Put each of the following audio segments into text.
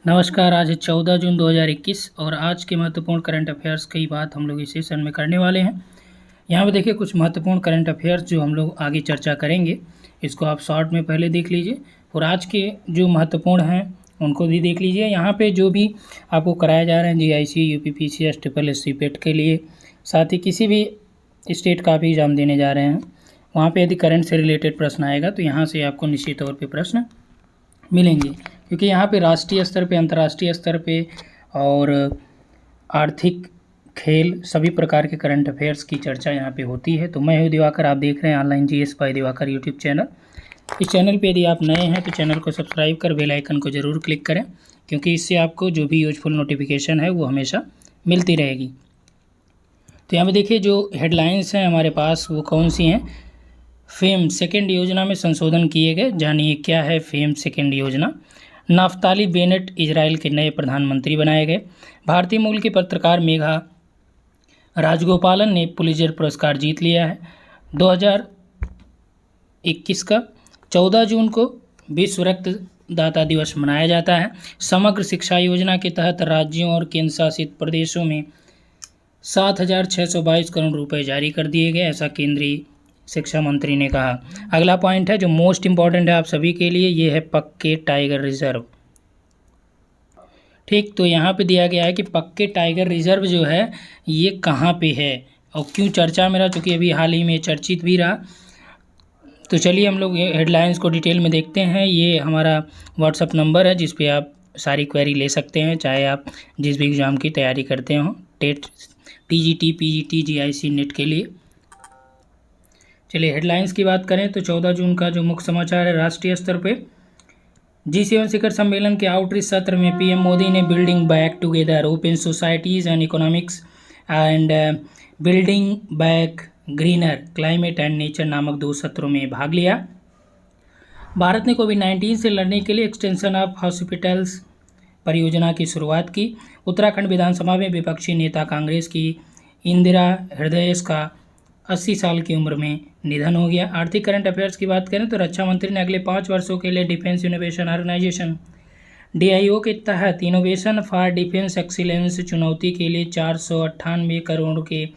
नमस्कार। आज है 14 जून 2021 और आज के महत्वपूर्ण करंट अफेयर्स की बात हम लोग इस सेशन में करने वाले हैं। यहाँ पे देखिए कुछ महत्वपूर्ण करंट अफेयर्स जो हम लोग आगे चर्चा करेंगे, इसको आप शॉर्ट में पहले देख लीजिए और आज के जो महत्वपूर्ण हैं उनको भी देख लीजिए। यहाँ पे जो भी आपको कराया जा रहा है GIC, UPPCS, triple S CIPET के लिए, साथ ही किसी भी स्टेट का भी एग्ज़ाम देने जा रहे हैं, वहाँ पे यदि करंट से रिलेटेड प्रश्न आएगा तो यहाँ से आपको निश्चित तौर पर प्रश्न मिलेंगे, क्योंकि यहाँ पे राष्ट्रीय स्तर पे, अंतर्राष्ट्रीय स्तर पे और आर्थिक, खेल, सभी प्रकार के करंट अफेयर्स की चर्चा यहाँ पे होती है। तो मैं हूँ दिवाकर, आप देख रहे हैं online GS bye Diwakar YouTube channel. इस चैनल पे यदि आप नए हैं तो चैनल को सब्सक्राइब कर बेल आइकन को ज़रूर क्लिक करें, क्योंकि इससे आपको जो भी यूजफुल नोटिफिकेशन है वो हमेशा मिलती रहेगी। तो यहाँ पे देखिए जो हेडलाइंस हैं हमारे पास वो कौन सी हैं। फेम सेकेंड योजना में संशोधन किए गए, जानिए क्या है फेम सेकेंड योजना। नाफ्ताली बेनेट इजराइल के नए प्रधानमंत्री बनाए गए। भारतीय मूल की पत्रकार मेघा राजगोपालन ने पुलित्जर पुरस्कार जीत लिया है। 2021 का 14 जून को विश्व रक्तदाता दिवस मनाया जाता है। समग्र शिक्षा योजना के तहत राज्यों और केंद्र शासित प्रदेशों में 7,622 करोड़ रुपए जारी कर दिए गए, ऐसा केंद्रीय शिक्षा मंत्री ने कहा। अगला पॉइंट है जो मोस्ट इम्पॉर्टेंट है आप सभी के लिए, ये है पक्के टाइगर रिजर्व। ठीक, तो यहाँ पे दिया गया है कि पक्के टाइगर रिजर्व जो है ये कहाँ पे है और क्यों चर्चा में रहा, चूँकि अभी हाल ही में चर्चित भी रहा। तो चलिए हम लोग हेडलाइंस को डिटेल में देखते हैं। ये हमारा व्हाट्सअप नंबर है जिस पे आप सारी क्वेरी ले सकते हैं, चाहे आप जिस भी एग्ज़ाम की तैयारी करते हों, TET, TGT, PGT, GIC, NET के लिए। चलिए हेडलाइंस की बात करें तो 14 जून का जो मुख्य समाचार है, राष्ट्रीय स्तर पे G7 शिखर सम्मेलन के आउटरीच सत्र में पीएम मोदी ने building back together open societies and economics and building back greener climate and nature नामक 2 सत्रों में भाग लिया। भारत ने कोविड-19 से लड़ने के लिए एक्सटेंशन ऑफ हॉस्पिटल्स परियोजना की शुरुआत की। उत्तराखंड विधानसभा में विपक्षी नेता कांग्रेस की इंदिरा हृदयेश का 80 साल की उम्र में निधन हो गया। आर्थिक करंट अफेयर्स की बात करें तो रक्षा मंत्री ने अगले 5 वर्षों के लिए डिफेंस इनोवेशन ऑर्गेनाइजेशन DIO के तहत इनोवेशन फॉर डिफेंस एक्सीलेंस चुनौती के लिए 498 करोड़ के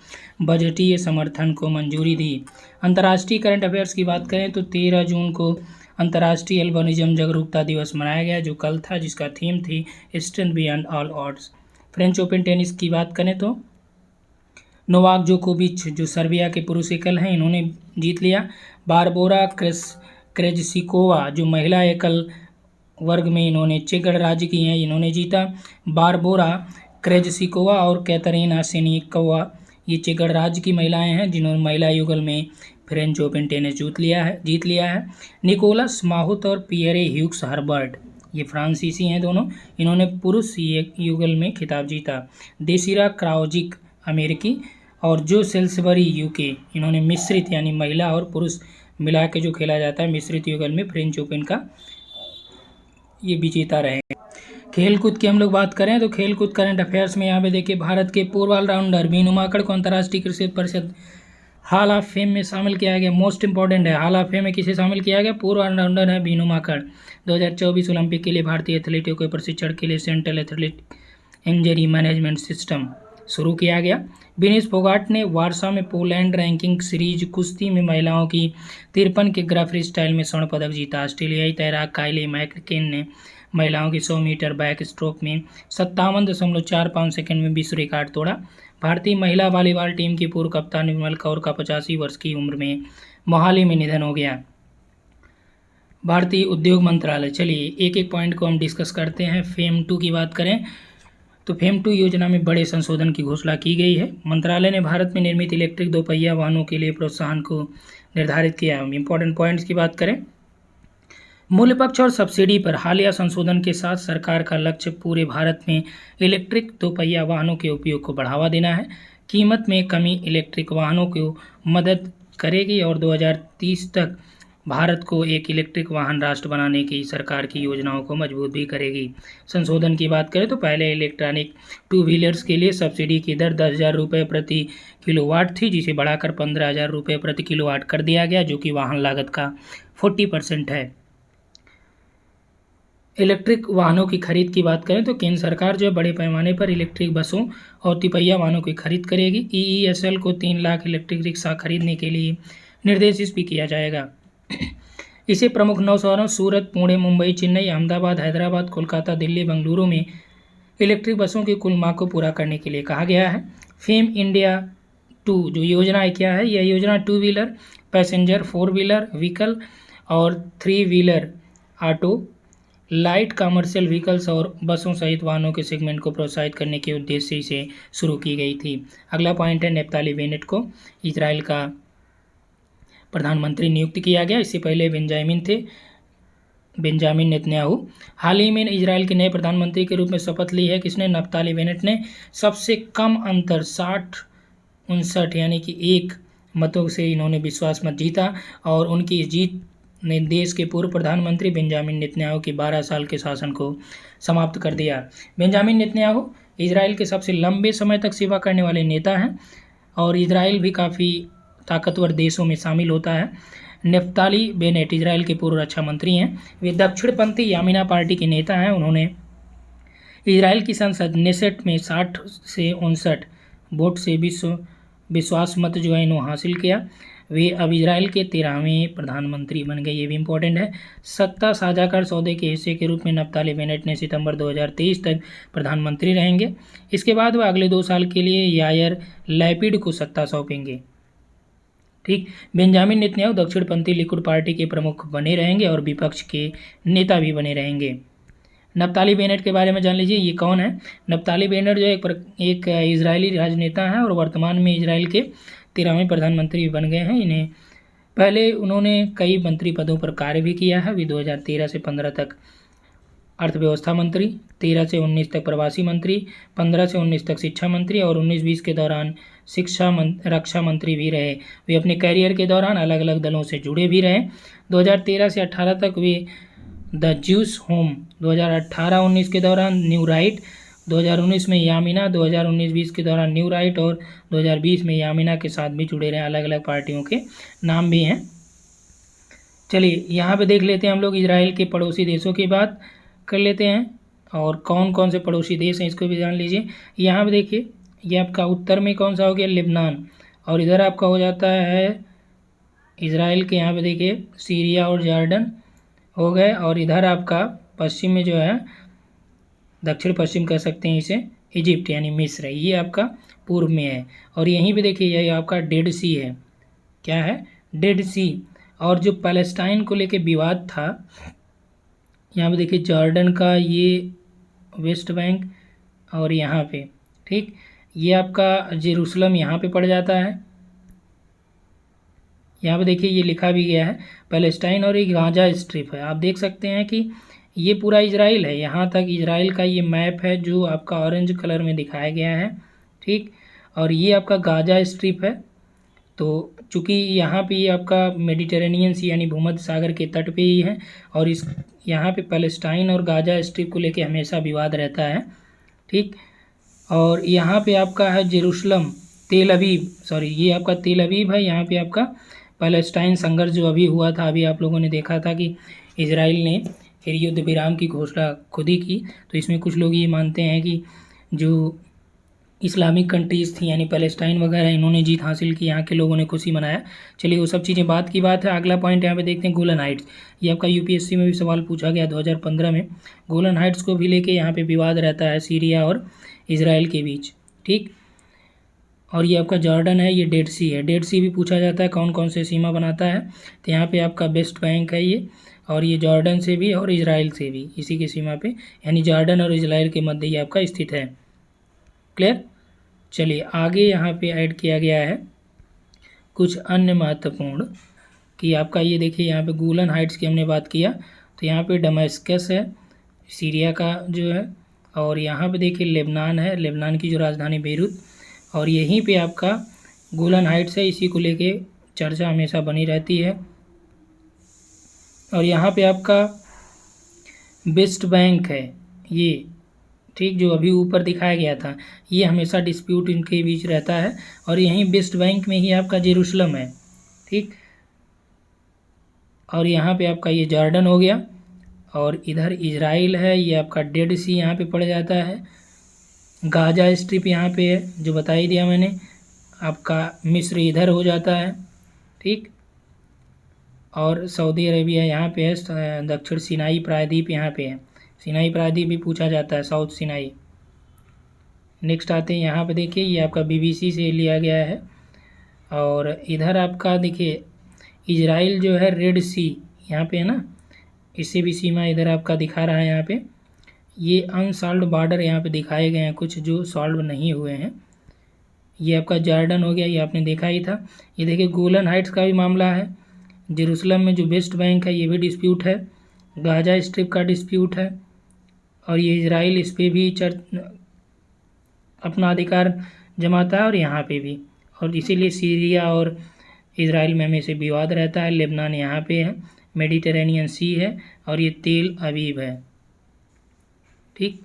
बजटीय समर्थन को मंजूरी दी। अंतर्राष्ट्रीय करंट अफेयर्स की बात करें तो 13 जून को अंतर्राष्ट्रीय अल्बिनिज्म जागरूकता दिवस मनाया गया, जो कल था, जिसका थीम थी strength beyond all odds. French open tennis की बात करें तो नोवाक जोकोविच जो सर्बिया के पुरुष एकल हैं, इन्होंने जीत लिया। बारबोरा क्रेजसिकोवा जो महिला एकल वर्ग में इन्होंने चेक गणराज्य की हैं, इन्होंने जीता। बारबोरा क्रेजसिकोवा और कैथरीना सेनिकोवा ये चेक गणराज्य की महिलाएं हैं जिन्होंने महिला युगल में फ्रेंच ओपन टेनिस जीत लिया है। निकोलस माहुत और पियरे ह्यूक्स हर्बर्ट ये फ्रांसीसी हैं दोनों, इन्होंने पुरुष युगल में खिताब जीता। देसिरा क्राउजिक अमेरिकी और जो सेल्सबरी यूके इन्होंने मिश्रित यानी महिला और पुरुष मिला के जो खेला जाता है मिश्रित युगल में फ्रेंच ओपन का ये विजेता रहे। खेलकूद की हम लोग बात करें तो खेलकूद करंट अफेयर्स में यहाँ पे देखिए भारत के पूर्व ऑलराउंडर बीनू माकड़ को अंतर्राष्ट्रीय क्रिकेट परिषद हॉल ऑफ फेम में शामिल किया गया। मोस्ट इंपॉर्टेंट है, हॉल ऑफ फेम में किसे शामिल किया गया? पूर्व ऑलराउंडर है बीनू माकड़। 2024 ओलंपिक के लिए भारतीय एथलीटों के प्रशिक्षण के लिए central athlete injury management system शुरू किया गया। विनेश फोगाट ने वारसा में पोलैंड रैंकिंग सीरीज कुश्ती में महिलाओं की 53 किग्रा फ्री स्टाइल में स्वर्ण पदक जीता। ऑस्ट्रेलियाई तैराक काइली मैककेन ने महिलाओं की 100 मीटर बैक स्ट्रोक में 57.45 सेकंड में विश्व रिकॉर्ड तोड़ा। भारतीय महिला वॉलीबॉल टीम की पूर्व कप्तान विमल कौर का 85 वर्ष की उम्र में मोहाली में निधन हो गया। भारतीय उद्योग मंत्रालय, चलिए एक एक पॉइंट को हम डिस्कस करते हैं। फेम 2 की बात करें तो फेम 2 योजना में बड़े संशोधन की घोषणा की गई है। मंत्रालय ने भारत में निर्मित इलेक्ट्रिक दोपहिया वाहनों के लिए प्रोत्साहन को निर्धारित किया है। इंपॉर्टेंट पॉइंट्स की बात करें, मूल्य पक्ष और सब्सिडी पर हालिया संशोधन के साथ सरकार का लक्ष्य पूरे भारत में इलेक्ट्रिक दोपहिया वाहनों के उपयोग को बढ़ावा देना है। कीमत में कमी इलेक्ट्रिक वाहनों को मदद करेगी और 2030 तक भारत को एक इलेक्ट्रिक वाहन राष्ट्र बनाने की सरकार की योजनाओं को मजबूत भी करेगी। संशोधन की बात करें तो पहले इलेक्ट्रॉनिक 2 व्हीलर्स के लिए सब्सिडी की दर 10,000 रुपये प्रति किलोवाट थी, जिसे बढ़ाकर 15,000 रुपये प्रति किलोवाट कर दिया गया, जो कि वाहन लागत का 40% है। इलेक्ट्रिक वाहनों की खरीद की बात करें तो केंद्र सरकार जो है बड़े पैमाने पर इलेक्ट्रिक बसों और तिपहिया वाहनों की खरीद करेगी। EESL को 3 लाख इलेक्ट्रिक रिक्शा खरीदने के लिए निर्देशित भी किया जाएगा। इसे प्रमुख 9 शहरों सूरत, पुणे, मुंबई, चेन्नई, अहमदाबाद, हैदराबाद, कोलकाता, दिल्ली, बेंगलुरु में इलेक्ट्रिक बसों की कुल मांग को पूरा करने के लिए कहा गया है। फेम इंडिया 2 जो योजना है क्या है, यह योजना 2 व्हीलर पैसेंजर, 4 व्हीलर व्हीकल और 3 wheeler auto, light commercial vehicles और बसों सहित वाहनों के सेगमेंट को प्रोत्साहित करने के उद्देश्य से इसे शुरू की गई थी। अगला पॉइंट है नेफ्ताली बेनेट को इजराइल का प्रधानमंत्री नियुक्त किया गया। इससे पहले बेंजामिन नेतन्याहू। हाल ही में इजराइल के नए प्रधानमंत्री के रूप में शपथ ली है किसने, नफ्ताली बेनेट ने। सबसे कम अंतर 60-59 यानी कि 1 मतों से इन्होंने विश्वास मत जीता और उनकी इस जीत ने देश के पूर्व प्रधानमंत्री बेंजामिन नेतन्याहू के 12 साल के शासन को समाप्त कर दिया। बेंजामिन नेतन्याहू इजराइल के सबसे लंबे समय तक सेवा करने वाले नेता हैं और इजराइल भी काफ़ी ताकतवर देशों में शामिल होता है। नेफ्ताली बेनेट इजराइल के पूर्व रक्षा मंत्री हैं। वे दक्षिणपंथी यामीना पार्टी के नेता हैं। उन्होंने इजराइल की संसद नेसेट में 60 से 59 वोट से विश्वास मत जो है इन्होंने हासिल किया। वे अब इजराइल के 13वें प्रधानमंत्री बन गए, ये भी इम्पोर्टेंट है। सत्ता साझा कर सौदे के हिस्से के रूप में नफ्ताली बेनेट ने सितंबर 2023 तक प्रधानमंत्री रहेंगे। इसके बाद वह अगले 2 साल के लिए यायर लैपिड को सत्ता सौंपेंगे। ठीक, बेंजामिन नेतन्याहू दक्षिणपंथी लिकुड पार्टी के प्रमुख बने रहेंगे और विपक्ष के नेता भी बने रहेंगे। नफ्ताली बेनेट के बारे में जान लीजिए, ये कौन है। नफ्ताली बेनेट जो एक इजरायली राजनेता हैं और वर्तमान में इजराइल के 13वें प्रधानमंत्री बन गए हैं। इन्हें पहले उन्होंने कई मंत्री पदों पर कार्य भी किया है। वे 2013 से 15 तक अर्थव्यवस्था मंत्री, 13 से 19 तक प्रवासी मंत्री, 15 से 19 तक शिक्षा मंत्री और 19-20 के दौरान रक्षा मंत्री भी रहे। वे अपने कैरियर के दौरान अलग अलग दलों से जुड़े भी रहे। 2013 से 18 तक वे द ज्यूस होम, 2018-19 के दौरान न्यू राइट, 2019 में यामिना, 2019-20 के दौरान न्यू राइट और 2020 में यामिना के साथ भी जुड़े रहे। अलग अलग पार्टियों के नाम भी हैं। चलिए यहाँ पे देख लेते हैं हम लोग इजराइल के पड़ोसी देशों की बात कर लेते हैं और कौन कौन से पड़ोसी देश हैं इसको भी जान लीजिए। यहाँ पे देखिए, ये आपका उत्तर में कौन सा हो गया, लेबनान, और इधर आपका हो जाता है इजराइल के, यहाँ पे देखिए सीरिया और जॉर्डन हो गए, और इधर आपका पश्चिम में जो है, दक्षिण पश्चिम कह सकते हैं इसे, इजिप्ट यानी मिस्र, ये आपका पूर्व में है। और यहीं पे देखिए ये आपका डेड सी है। क्या है, डेड सी। और जो पैलेस्टाइन को लेके विवाद था, यहाँ पे देखिए जॉर्डन का ये वेस्ट बैंक और यहाँ पे, ठीक, ये आपका जेरूसलम यहाँ पे पड़ जाता है। यहाँ पे देखिए ये लिखा भी गया है पैलेस्टाइन और ये गाजा स्ट्रिप है। आप देख सकते हैं कि ये पूरा इजराइल है। यहाँ तक इजराइल का ये मैप है जो आपका ऑरेंज कलर में दिखाया गया है, ठीक, और ये आपका गाजा स्ट्रिप है। तो चूँकि यहाँ पे ये आपका मेडिटेरेनियन सी यानी भूमध्य सागर के तट पे ही है और इस यहाँ पे पैलेस्टाइन और गाजा स्ट्रिप को लेके हमेशा विवाद रहता है, ठीक। और यहाँ पे आपका है जेरूसलम, तेल अवीव, सॉरी ये आपका तेल अवीव है। यहाँ पे आपका पैलेस्टाइन संघर्ष जो अभी हुआ था, अभी आप लोगों ने देखा था कि इजराइल ने फिर युद्ध विराम की घोषणा खुद ही की। तो इसमें कुछ लोग ये मानते हैं कि जो इस्लामिक कंट्रीज़ थी यानी पैलेस्टाइन वगैरह, इन्होंने जीत हासिल की, यहाँ के लोगों ने खुशी मनाया। चलिए वो सब चीज़ें बात की बात है। अगला पॉइंट यहाँ पे देखते हैं गोलन हाइट्स। ये आपका यूपीएससी में भी सवाल पूछा गया 2015 में। गोलन हाइट्स को भी लेके यहाँ पे विवाद रहता है सीरिया और इजराइल के बीच, ठीक। और ये आपका जॉर्डन है, ये डेड सी है। डेड सी भी पूछा जाता है कौन कौन से सीमा बनाता है, तो यहाँ पे आपका वेस्ट बैंक है ये, और ये जॉर्डन से भी और इजराइल से भी इसी की सीमा पे, यानी जॉर्डन और इजराइल के मध्य ये आपका स्थित है। क्लियर। चलिए आगे यहाँ पे ऐड किया गया है कुछ अन्य महत्वपूर्ण कि आपका ये देखिए यहाँ पे गोलन हाइट्स की हमने बात किया, तो यहाँ पे दमिश्कस है सीरिया का जो है, और यहाँ पे देखिए लेबनान है, लेबनान की जो राजधानी बेरूत, और यहीं पे आपका गोलन हाइट्स है। इसी को लेके चर्चा हमेशा बनी रहती है। और यहाँ पे आपका वेस्ट बैंक है ये, ठीक, जो अभी ऊपर दिखाया गया था, ये हमेशा डिस्प्यूट इनके बीच रहता है। और यहीं वेस्ट बैंक में ही आपका जेरूसलम है, ठीक। और यहाँ पे आपका ये जॉर्डन हो गया, और इधर इजराइल है, ये आपका डेड सी यहाँ पे पड़ जाता है। गाजा स्ट्रिप यहाँ पे है जो बता ही दिया मैंने। आपका मिस्र इधर हो जाता है, ठीक। और सऊदी अरेबिया यहाँ पे है। दक्षिण सिनाई प्रायद्वीप यहाँ पे है। सिनाई प्रायद्वीप भी पूछा जाता है, साउथ सिनाई। नेक्स्ट आते हैं यहाँ पे, देखिए ये आपका BBC से लिया गया है। और इधर आपका देखिए इजराइल जो है रेड सी यहाँ पे है ना, इससे भी सीमा इधर आपका दिखा रहा है। यहाँ पे ये अनसॉल्व्ड बॉर्डर यहाँ पे दिखाए गए हैं, कुछ जो सॉल्व नहीं हुए हैं। ये आपका जॉर्डन हो गया, ये आपने देखा ही था। ये देखिए गोलन हाइट्स का भी मामला है। जेरूसलम में जो वेस्ट बैंक है ये भी डिस्प्यूट है। गाजा स्ट्रिप का डिस्प्यूट है। और ये इजराइल इस पर भी अपना अधिकार जमाता है, और यहाँ पे भी। और इसीलिए सीरिया और इजराइल में हमेशा विवाद रहता है। लेबनान यहाँ पे है, मेडिटेरेनियन सी है, और ये तेल अवीव है, ठीक।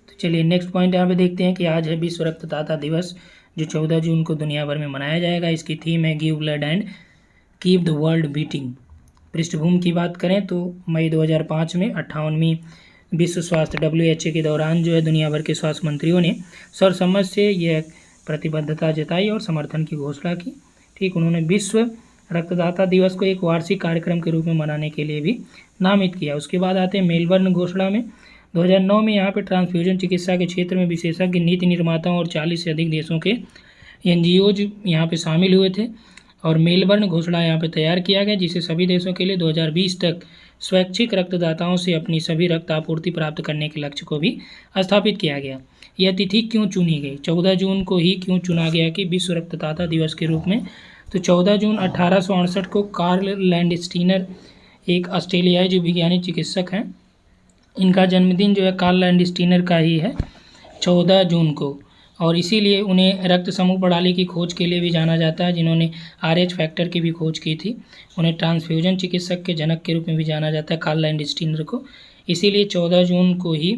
तो चलिए नेक्स्ट पॉइंट यहाँ पे देखते हैं कि आज है विश्व रक्तदाता दिवस, जो 14 जून को दुनिया भर में मनाया जाएगा। इसकी थीम है give blood and keep the world beating. पृष्ठभूमि की बात करें तो मई 2005 में 58वीं विश्व स्वास्थ्य WHO के दौरान जो है दुनिया भर के स्वास्थ्य मंत्रियों ने सर्वसम्मति से यह प्रतिबद्धता जताई और समर्थन की घोषणा की, ठीक। उन्होंने विश्व रक्तदाता दिवस को एक वार्षिक कार्यक्रम के रूप में मनाने के लिए भी नामित किया। उसके बाद आते हैं मेलबर्न घोषणा में 2009 में यहाँ पे ट्रांसफ्यूजन चिकित्सा के क्षेत्र में विशेषज्ञ, नीति निर्माताओं और 40 से अधिक देशों के NGOज यहाँ पे शामिल हुए थे। और मेलबर्न घोषणा यहाँ पे तैयार किया गया, जिसे सभी देशों के लिए 2020 तक स्वैच्छिक रक्तदाताओं से अपनी सभी रक्त आपूर्ति प्राप्त करने के लक्ष्य को भी स्थापित किया गया। यह तिथि क्यों चुनी गई, 14 जून को ही क्यों चुना गया कि विश्व रक्तदाता दिवस के रूप में? तो 14 जून 1868 को कार्ल लैंडस्टीनर, एक ऑस्ट्रेलियाई जो विज्ञानी चिकित्सक हैं, इनका जन्मदिन जो है कार्ल लैंडस्टीनर का ही है 14 जून को। और इसीलिए उन्हें रक्त समूह प्रणाली की खोज के लिए भी जाना जाता है, जिन्होंने RH फैक्टर की भी खोज की थी। उन्हें ट्रांसफ्यूजन चिकित्सक के जनक के रूप में भी जाना जाता है, कार्ल लैंडस्टीनर को। इसीलिए 14 जून को ही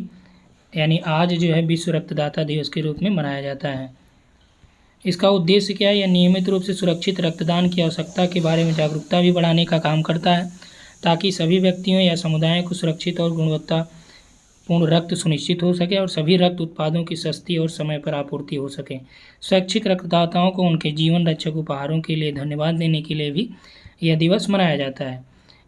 यानी आज जो है विश्व रक्तदाता दिवस के रूप में मनाया जाता है। इसका उद्देश्य क्या है? यह नियमित रूप से सुरक्षित रक्तदान की आवश्यकता के बारे में जागरूकता भी बढ़ाने का काम करता है, ताकि सभी व्यक्तियों या समुदायों को सुरक्षित और गुणवत्तापूर्ण रक्त सुनिश्चित हो सके और सभी रक्त उत्पादों की सस्ती और समय पर आपूर्ति हो सके। स्वैच्छिक रक्तदाताओं को उनके जीवन रक्षक उपहारों के लिए धन्यवाद देने के लिए भी यह दिवस मनाया जाता है।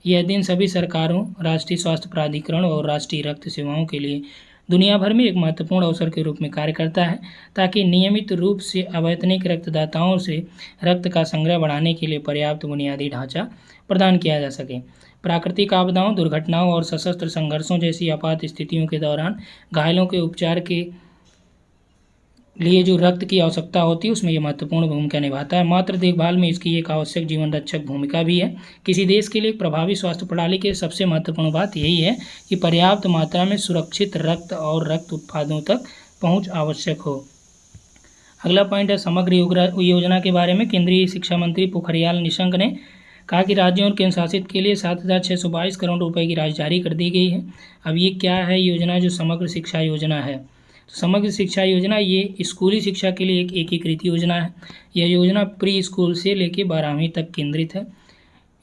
यह दिन सभी सरकारों, राष्ट्रीय स्वास्थ्य प्राधिकरण और राष्ट्रीय रक्त सेवाओं के लिए दुनिया भर में एक महत्वपूर्ण अवसर के रूप में कार्य करता है, ताकि नियमित रूप से अवैतनिक रक्तदाताओं से रक्त का संग्रह बढ़ाने के लिए पर्याप्त बुनियादी ढांचा प्रदान किया जा सके। प्राकृतिक आपदाओं, दुर्घटनाओं और सशस्त्र संघर्षों जैसी आपात स्थितियों के दौरान घायलों के उपचार के लिए जो रक्त की आवश्यकता होती है, उसमें यह महत्वपूर्ण भूमिका निभाता है। मात्र देखभाल में इसकी एक आवश्यक जीवन रक्षक भूमिका भी है। किसी देश के लिए एक प्रभावी स्वास्थ्य प्रणाली की सबसे महत्वपूर्ण बात यही है कि पर्याप्त मात्रा में सुरक्षित रक्त और रक्त उत्पादों तक पहुंच आवश्यक हो। अगला पॉइंट है समग्र योजना के बारे में। केंद्रीय शिक्षा मंत्री पोखरियाल निशंक ने कहा कि राज्यों और केंद्र शासित के लिए 7,622 करोड़ रुपए की राशि जारी कर दी गई है। अब ये क्या है योजना? जो समग्र शिक्षा योजना है। तो समग्र शिक्षा योजना ये स्कूली शिक्षा के लिए एक एकीकृत योजना है। यह योजना प्री स्कूल से लेकर 12वीं तक केंद्रित है।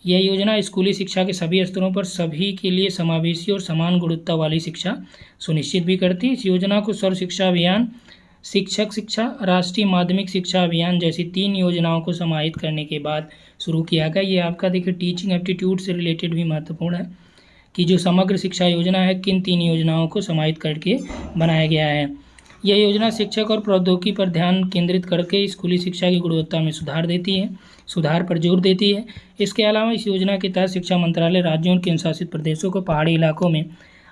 यह योजना स्कूली शिक्षा के सभी स्तरों पर सभी के लिए समावेशी और समान गुणवत्ता वाली शिक्षा सुनिश्चित भी करती है। इस योजना को सर्व शिक्षा अभियान, शिक्षक शिक्षा, राष्ट्रीय माध्यमिक शिक्षा अभियान जैसी 3 योजनाओं को समाहित करने के बाद शुरू किया गया। ये आपका देखिए टीचिंग एप्टीट्यूड से रिलेटेड भी महत्वपूर्ण है कि जो समग्र शिक्षा योजना है किन 3 योजनाओं को समाहित करके बनाया गया है। यह योजना शिक्षक और प्रौद्योगिकी पर ध्यान केंद्रित करके स्कूली शिक्षा की गुणवत्ता में सुधार पर जोर देती है। इसके अलावा इस योजना के तहत शिक्षा मंत्रालय राज्यों और केंद्र शासित प्रदेशों को पहाड़ी इलाकों में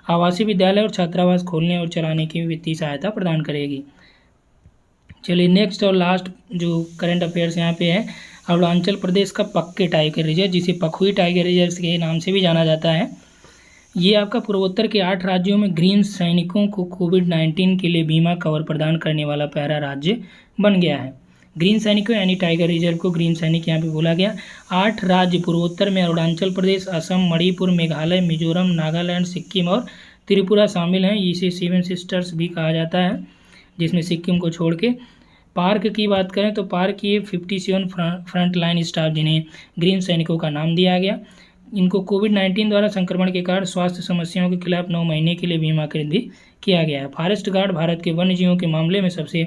आवासीय विद्यालय और छात्रावास खोलने और चलाने की वित्तीय सहायता प्रदान करेगी। चलिए नेक्स्ट और लास्ट जो करंट अफेयर्स यहाँ पे है, अरुणाचल प्रदेश का पक्के टाइगर रिजर्व, जिसे पखुई टाइगर रिजर्व के नाम से भी जाना जाता है, ये आपका पूर्वोत्तर के 8 राज्यों में ग्रीन सैनिकों को कोविड-19 के लिए बीमा कवर प्रदान करने वाला पहला राज्य बन गया है। ग्रीन सैनिकों यानी टाइगर रिजर्व को ग्रीन सैनिक यहाँ पे बोला गया। 8 राज्य पूर्वोत्तर में अरुणाचल प्रदेश, असम, मणिपुर, मेघालय, मिजोरम, नागालैंड, सिक्किम और त्रिपुरा शामिल हैं। इसे 7 सिस्टर्स भी कहा जाता है, जिसमें सिक्किम को छोड़ के। पार्क की बात करें तो पार्क ये 57 फ्रंट लाइन स्टाफ जिन्हें ग्रीन सैनिकों का नाम दिया गया। इनको कोविड-19 द्वारा संक्रमण के कारण स्वास्थ्य समस्याओं के खिलाफ 9 महीने के लिए बीमाकृत भी किया गया है। फॉरेस्ट गार्ड भारत के वन्यजीवों के मामले में सबसे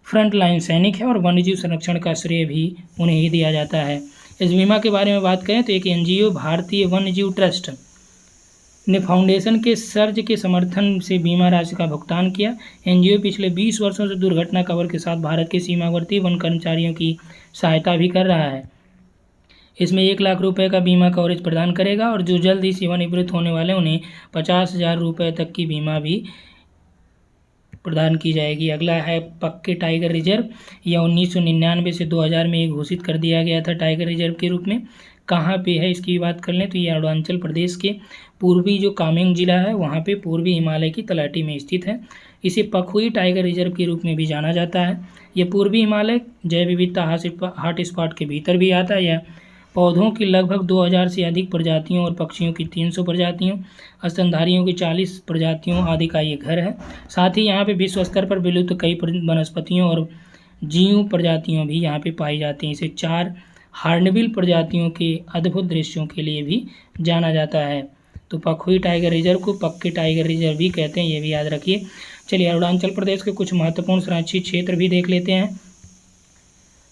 फ्रंट लाइन सैनिक है और वन्यजीव संरक्षण का श्रेय भी उन्हें ही दिया जाता है। इस बीमा के बारे में बात करें तो एक एनजीओ भारतीय वन्यजीव ट्रस्ट ने फाउंडेशन के सर्ज के समर्थन से बीमा राशि का भुगतान किया। एनजीओ पिछले 20 वर्षों से दुर्घटना कवर के साथ भारत के सीमावर्ती वन कर्मचारियों की सहायता भी कर रहा है। इसमें 1 लाख रुपए का बीमा कवरेज प्रदान करेगा और जो जल्द ही सेवानिवृत्त होने वाले उन्हें 50,000 रुपये तक की बीमा भी प्रदान की जाएगी। अगला है पक्के टाइगर रिजर्व। यह 1999 से 2000 में घोषित कर दिया गया था टाइगर रिजर्व के रूप में। कहाँ पे है इसकी बात कर लें तो ये अरुणाचल प्रदेश के पूर्वी जो कामेंग जिला है वहाँ पे पूर्वी हिमालय की तलहटी में स्थित है। इसे पखुई टाइगर रिजर्व के रूप में भी जाना जाता है। यह पूर्वी हिमालय जैव विविधता हॉट स्पॉट के भीतर भी आता है। यह पौधों की लगभग 2000 से अधिक प्रजातियों और पक्षियों की 300 प्रजातियों, स्तनधारियों की 40 प्रजातियों आदि का ये घर है। साथ ही यहाँ पे विश्व स्तर पर विलुप्त कई वनस्पतियों और जीव प्रजातियों भी यहाँ पे पाई जाती हैं। इसे 4 हार्नबिल प्रजातियों के अद्भुत दृश्यों के लिए भी जाना जाता है। तो पखुई टाइगर रिजर्व को पक्के टाइगर रिजर्व भी कहते हैं, ये भी याद रखिए। चलिए अरुणाचल प्रदेश के कुछ महत्वपूर्ण संरक्षित क्षेत्र भी देख लेते हैं।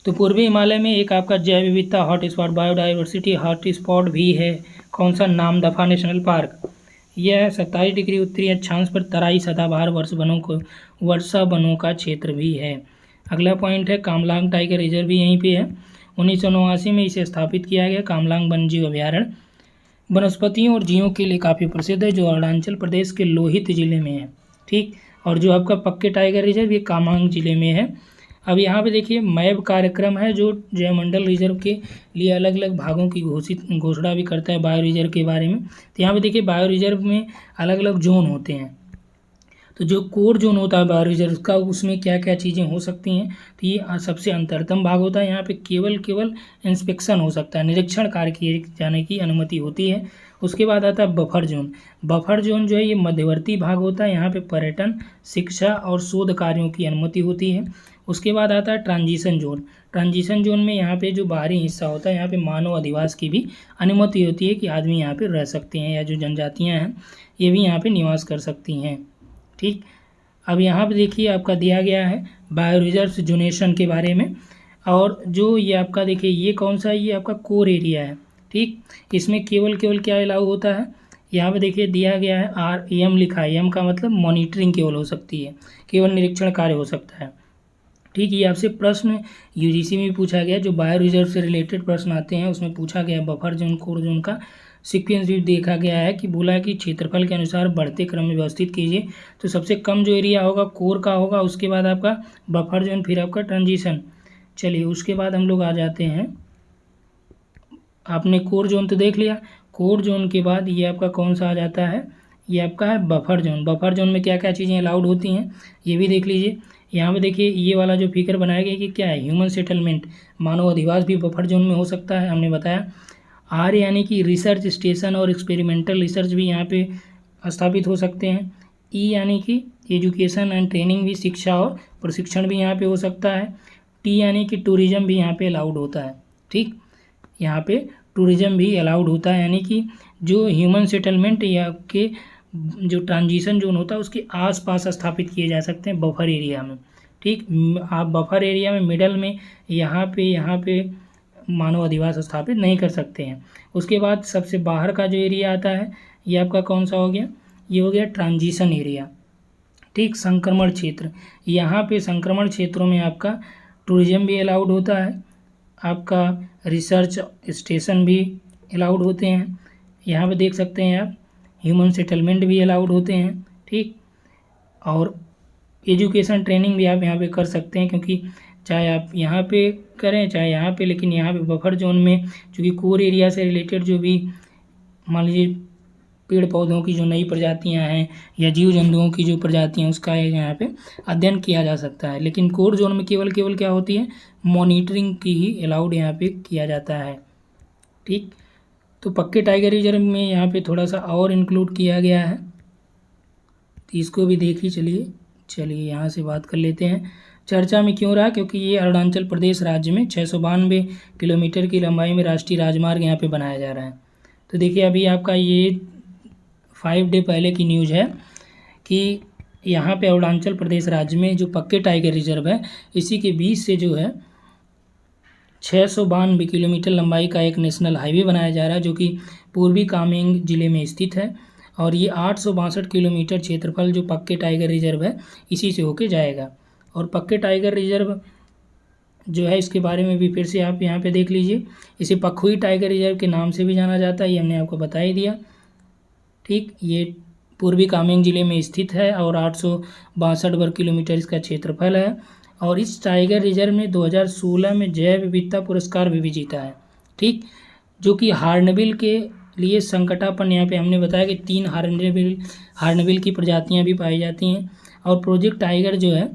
तो पूर्वी हिमालय में एक आपका जैव विविधता hot spot biodiversity hot spot भी है। कौन सा? Namdapha national park. यह 27 डिग्री उत्तरी अक्षांश पर तराई सदाबहार वर्षा वनों का क्षेत्र भी है। अगला पॉइंट है कामलांग टाइगर रिजर्व भी यहीं पे है। 1989 में इसे स्थापित किया गया। कामलांग वन्यजीव अभयारण्य वनस्पतियों और जीवों के लिए काफ़ी प्रसिद्ध है, जो अरुणाचल प्रदेश के लोहित जिले में है। ठीक, और जो आपका पक्के टाइगर रिजर्व ये कामांग जिले में है। अब यहाँ पे देखिए मैप कार्यक्रम है जो जयमंडल रिजर्व के लिए अलग अलग भागों की घोषणा भी करता है बायो रिजर्व के बारे में। तो यहाँ पे देखिए बायो रिजर्व में अलग अलग जोन होते हैं। तो जो कोर जोन होता है बायो रिजर्व का, उसमें क्या क्या चीज़ें हो सकती हैं, तो ये सबसे अंतरतम भाग होता है। यहाँ पे केवल इंस्पेक्शन हो सकता है, निरीक्षण कार्य किए जाने की अनुमति होती है। उसके बाद आता है बफर जोन। बफर जोन जो है ये मध्यवर्ती भाग होता है। यहाँ पे पर्यटन, शिक्षा और शोध कार्यों की अनुमति होती है। उसके बाद आता है ट्रांजिशन जोन। ट्रांजिशन जोन में यहाँ पे जो बाहरी हिस्सा होता है यहाँ पे मानव अधिवास की भी अनुमति होती है कि आदमी यहाँ पे रह सकते हैं या जो जनजातियाँ हैं ये भी यहाँ पे निवास कर सकती हैं। ठीक, अब यहाँ पे देखिए आपका दिया गया है बायो रिजर्व जोनेशन के बारे में। और जो ये आपका देखिए ये कौन सा, ये आपका कोर एरिया है। ठीक, इसमें केवल क्या अलाउ होता है, यहाँ पे देखिए दिया गया है REM लिखा है। एम का मतलब मॉनिटरिंग केवल हो सकती है, केवल निरीक्षण कार्य हो सकता है। ठीक, ये आपसे प्रश्न UGC में पूछा गया, जो बायो रिजर्व से रिलेटेड प्रश्न आते हैं उसमें पूछा गया बफर जोन कोर जोन का सीक्वेंस भी देखा गया है कि बोला है कि क्षेत्रफल के अनुसार बढ़ते क्रम में व्यवस्थित कीजिए। तो सबसे कम जो एरिया होगा कोर का होगा, उसके बाद आपका बफर जोन, फिर आपका ट्रांजिशन। चलिए उसके बाद हम लोग आ जाते हैं, आपने कोर जोन तो देख लिया। कोर जोन के बाद ये आपका कौन सा आ जाता है, ये आपका है बफर जोन। बफर जोन में क्या क्या चीज़ें अलाउड होती हैं ये भी देख लीजिए। यहाँ पे देखिए ये वाला जो फिगर बनाया गया कि क्या है, ह्यूमन सेटलमेंट, मानव अधिवास भी बफर जोन में हो सकता है, हमने बताया। R यानी कि रिसर्च स्टेशन और एक्सपेरिमेंटल रिसर्च भी यहाँ पे स्थापित हो सकते हैं। E यानी कि एजुकेशन एंड ट्रेनिंग भी, शिक्षा और प्रशिक्षण भी यहाँ पे हो सकता है। T यानी कि टूरिज्म भी यहाँ पे अलाउड होता है। ठीक, यहाँ पे टूरिज्म भी अलाउड होता है, यानी कि जो ह्यूमन सेटलमेंट या के जो ट्रांजिशन जोन होता है उसके आसपास स्थापित किए जा सकते हैं बफर एरिया में। ठीक, आप बफर एरिया में मिडल में यहाँ पे मानव अधिवास स्थापित नहीं कर सकते हैं। उसके बाद सबसे बाहर का जो एरिया आता है ये आपका कौन सा हो गया, ये हो गया ट्रांजिशन एरिया। ठीक, संक्रमण क्षेत्र, यहाँ पे संक्रमण क्षेत्रों में आपका टूरिज्म भी अलाउड होता है, आपका रिसर्च स्टेशन भी अलाउड होते हैं। यहाँ पे देख सकते हैं आप ह्यूमन सेटलमेंट भी अलाउड होते हैं। ठीक, और एजुकेशन ट्रेनिंग भी आप यहाँ पे कर सकते हैं, क्योंकि चाहे आप यहाँ पे करें चाहे यहाँ पे, लेकिन यहाँ पे बफर जोन में चूँकि कोर एरिया से रिलेटेड जो भी मान लीजिए पेड़ पौधों की जो नई प्रजातियाँ हैं या जीव जंतुओं की जो प्रजातियाँ हैं उसका यहाँ पे अध्ययन किया जा सकता है। लेकिन कोर जोन में केवल क्या होती है, मॉनिटरिंग की ही अलाउड यहाँ पे किया जाता है। ठीक, तो पक्के टाइगर रिजर्व में यहाँ पे थोड़ा सा और इंक्लूड किया गया है, तो इसको भी देख ही चलिए यहाँ से बात कर लेते हैं। चर्चा में क्यों रहा, क्योंकि ये अरुणाचल प्रदेश राज्य में 692 किलोमीटर की लंबाई में राष्ट्रीय राजमार्ग यहाँ पे बनाया जा रहा है। तो देखिए अभी आपका ये 5 डे पहले की न्यूज़ है कि यहाँ पे अरुणाचल प्रदेश राज्य में जो पक्के टाइगर रिजर्व है इसी के बीच से जो है 692 किलोमीटर लंबाई का एक नेशनल हाईवे बनाया जा रहा है, जो कि पूर्वी कामेंग जिले में स्थित है। और ये 862 किलोमीटर क्षेत्रफल जो पक्के टाइगर रिजर्व है इसी से होके जाएगा। और पक्के टाइगर रिजर्व जो है इसके बारे में भी फिर से आप यहाँ पे देख लीजिए। इसे पखुई टाइगर रिजर्व के नाम से भी जाना जाता है, ये हमने आपको बता ही दिया। ठीक, ये पूर्वी कामेंग जिले में स्थित है और 862 वर्ग किलोमीटर इसका क्षेत्रफल है। और इस टाइगर रिजर्व में 2016 में जैव विविधता पुरस्कार भी जीता है। ठीक, जो कि हार्नबिल के लिए संकटापन्न, यहाँ पे हमने बताया कि 3 हार्नबिल की प्रजातियाँ भी पाई जाती हैं। और प्रोजेक्ट टाइगर जो है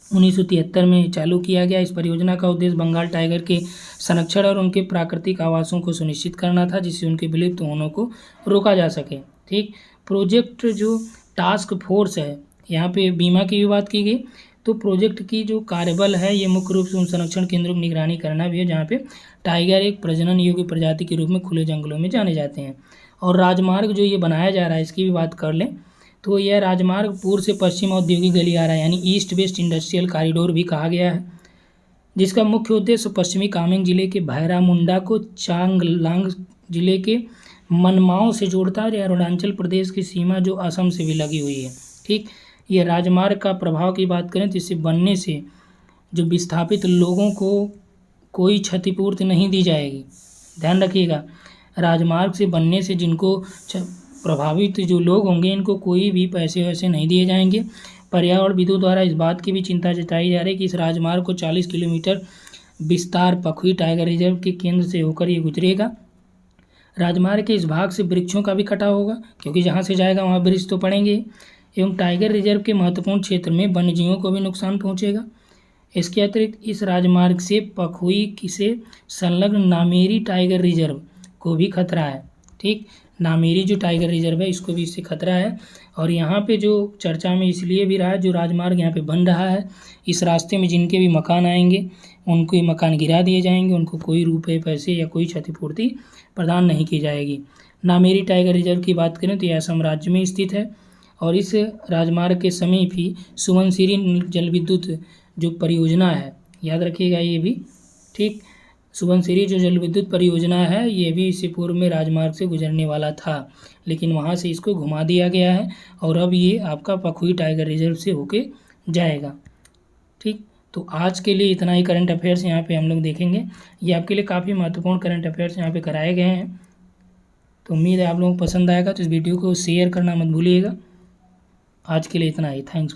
1973 में चालू किया गया। इस परियोजना का उद्देश्य बंगाल टाइगर के संरक्षण और उनके प्राकृतिक आवासों को सुनिश्चित करना था, जिससे उनके विलुप्त होने को रोका जा सके। ठीक, प्रोजेक्ट जो टास्क फोर्स है, यहाँ पे बीमा की भी बात की गई। तो प्रोजेक्ट की जो कार्यबल है ये मुख्य रूप से उन संरक्षण केंद्रों की निगरानी करना भी है जहाँ पे टाइगर एक प्रजनन योग्य प्रजाति के रूप में खुले जंगलों में जाने जाते हैं। और राजमार्ग जो ये बनाया जा रहा है इसकी भी बात कर लें तो यह राजमार्ग पूर्व से पश्चिम औद्योगिक गलियारा यानी ईस्ट वेस्ट इंडस्ट्रियल कॉरिडोर भी कहा गया है, जिसका मुख्य उद्देश्य पश्चिमी कामेंग जिले के भैरामुंडा को चांगलांग जिले के मनमाओ से जोड़ता है। अरुणाचल प्रदेश की सीमा जो असम से भी लगी हुई है। ठीक, ये राजमार्ग का प्रभाव की बात करें तो इससे बनने से जो विस्थापित लोगों को कोई क्षतिपूर्ति नहीं दी जाएगी। ध्यान रखिएगा, राजमार्ग से बनने से जिनको प्रभावित जो लोग होंगे इनको कोई भी पैसे वैसे नहीं दिए जाएंगे। पर्यावरणविदों द्वारा इस बात की भी चिंता जताई जा रही है कि इस राजमार्ग को 40 किलोमीटर विस्तार पखुई टाइगर रिजर्व के केंद्र से होकर ये गुजरेगा। राजमार्ग के इस भाग से वृक्षों का भी कटाव होगा, क्योंकि जहाँ से जाएगा वहाँ वृक्ष तो पड़ेंगे। एवं टाइगर रिजर्व के महत्वपूर्ण क्षेत्र में वन्यजीवों को भी नुकसान पहुँचेगा। इसके अतिरिक्त इस राजमार्ग से पखुई से संलग्न नामेरी टाइगर रिजर्व को भी खतरा है। ठीक, नामेरी जो टाइगर रिजर्व है इसको भी इससे खतरा है। और यहाँ पे जो चर्चा में इसलिए भी रहा है, जो राजमार्ग यहाँ पे बन रहा है इस रास्ते में जिनके भी मकान आएंगे उनको ये मकान गिरा दिए जाएंगे, उनको कोई रुपए पैसे या कोई क्षतिपूर्ति प्रदान नहीं की जाएगी। नामेरी टाइगर रिजर्व की बात करें तो यह असम राज्य में स्थित है और इस राजमार्ग के समीप ही सुबनसिरी जल विद्युत जो परियोजना है, याद रखिएगा ये भी। ठीक, सुबनसिरी जो जल विद्युत परियोजना है ये भी इससे पूर्व में राजमार्ग से गुजरने वाला था, लेकिन वहाँ से इसको घुमा दिया गया है और अब ये आपका पखुई टाइगर रिजर्व से होके जाएगा। ठीक, तो आज के लिए इतना ही करंट अफेयर्स यहाँ पे हम लोग देखेंगे। ये आपके लिए काफ़ी महत्वपूर्ण करंट अफेयर्स यहाँ पे कराए गए हैं। तो उम्मीद है आप लोगों को पसंद आएगा, तो इस वीडियो को शेयर करना मत भूलिएगा। आज के लिए इतना ही, थैंक्स।